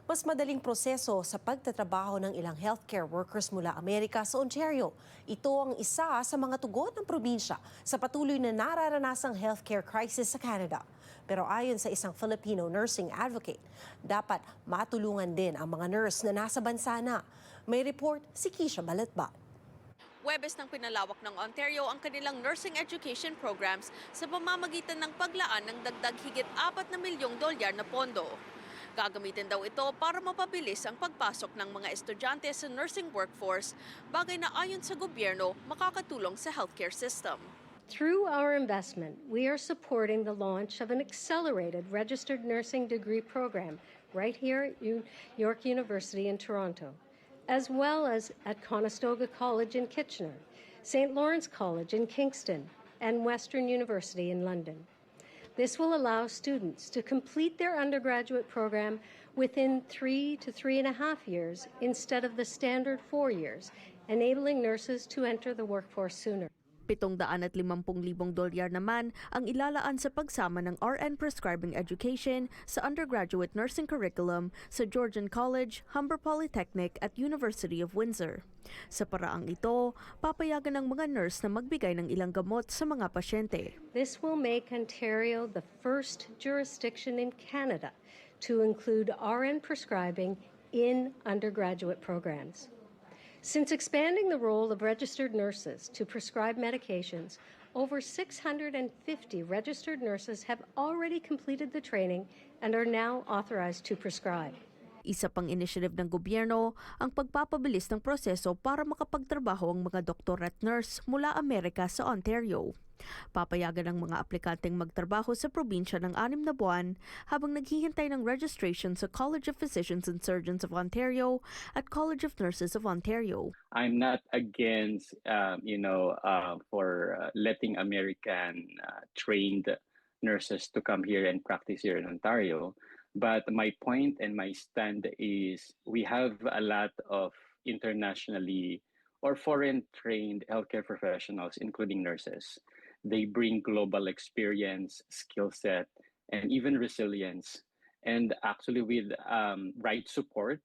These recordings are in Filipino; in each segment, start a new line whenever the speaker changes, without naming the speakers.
Mas madaling proseso sa pagtatrabaho ng ilang healthcare workers mula Amerika sa Ontario. Ito ang isa sa mga tugon ng probinsya sa patuloy na nararanasang healthcare crisis sa Canada. Pero ayon sa isang Filipino nursing advocate, dapat matulungan din ang mga nurse na nasa bansa na. May report si Kisha Balatbat.
Huwebes ng pinalawak ng Ontario ang kanilang nursing education programs sa pamamagitan ng paglaan ng dagdag higit 4 na milyong dolyar na pondo. Gagamitin daw ito para mapabilis ang pagpasok ng mga estudyante sa nursing workforce, bagay na ayon sa gobyerno makakatulong sa healthcare system.
Through our investment, we are supporting the launch of an accelerated registered nursing degree program right here at York University in Toronto, as well as at Conestoga College in Kitchener, St. Lawrence College in Kingston, and Western University in London. This will allow students to complete their undergraduate program within 3 to 3.5 years instead of the standard 4 years, enabling nurses to enter the workforce sooner.
$750,000 naman ang ilalaan sa pagsama ng RN prescribing education sa undergraduate nursing curriculum sa Georgian College, Humber Polytechnic at University of Windsor. Sa paraang ito, papayagan ng mga nurse na magbigay ng ilang gamot sa mga pasyente.
This will make Ontario the first jurisdiction in Canada to include RN prescribing in undergraduate programs. Since expanding the role of registered nurses to prescribe medications, over 650 registered nurses have already completed the training and are now authorized to prescribe.
Isa pang initiative ng gobyerno ang pagpapabilis ng proseso para makapagtrabaho ang mga doktor at nurse mula Amerika sa Ontario. Papayagan ng mga aplikanteng magtrabaho sa probinsya ng 6 na buwan habang naghihintay ng registration sa College of Physicians and Surgeons of Ontario at College of Nurses of Ontario.
I'm not against, for letting American trained nurses to come here and practice here in Ontario. But my point and my stand is we have a lot of internationally or foreign trained healthcare professionals, including nurses. They bring global experience, skill set, and even resilience. And actually with right support,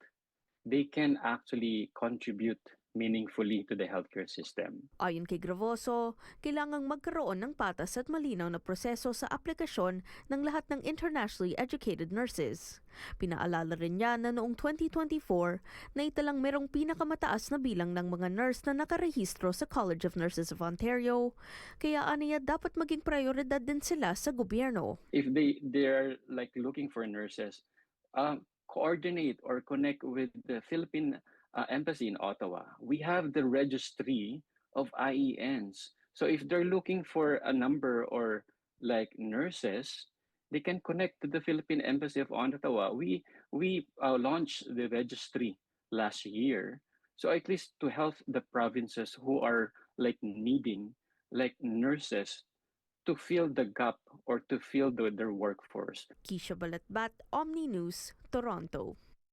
they can actually contribute meaningfully to the healthcare system.
Ayon kay Gravoso, kailangang magkaroon ng patas at malinaw na proseso sa aplikasyon ng lahat ng internationally educated nurses. Pinaalala rin niya na noong 2024, naitalang merong pinakamataas na bilang ng mga nurse na nakarehistro sa College of Nurses of Ontario, kaya aniya dapat maging prioridad din sila sa gobyerno.
If they're like looking for nurses, coordinate or connect with the Philippine Embassy in Ottawa. We have the registry of IENs. So if they're looking for a number or like nurses, they can connect to the Philippine Embassy of Ottawa. We launched the registry last year. So at least to help the provinces who are like needing like nurses to fill the gap or to fill their workforce.
Kisha Balatbat, Omni News, Toronto.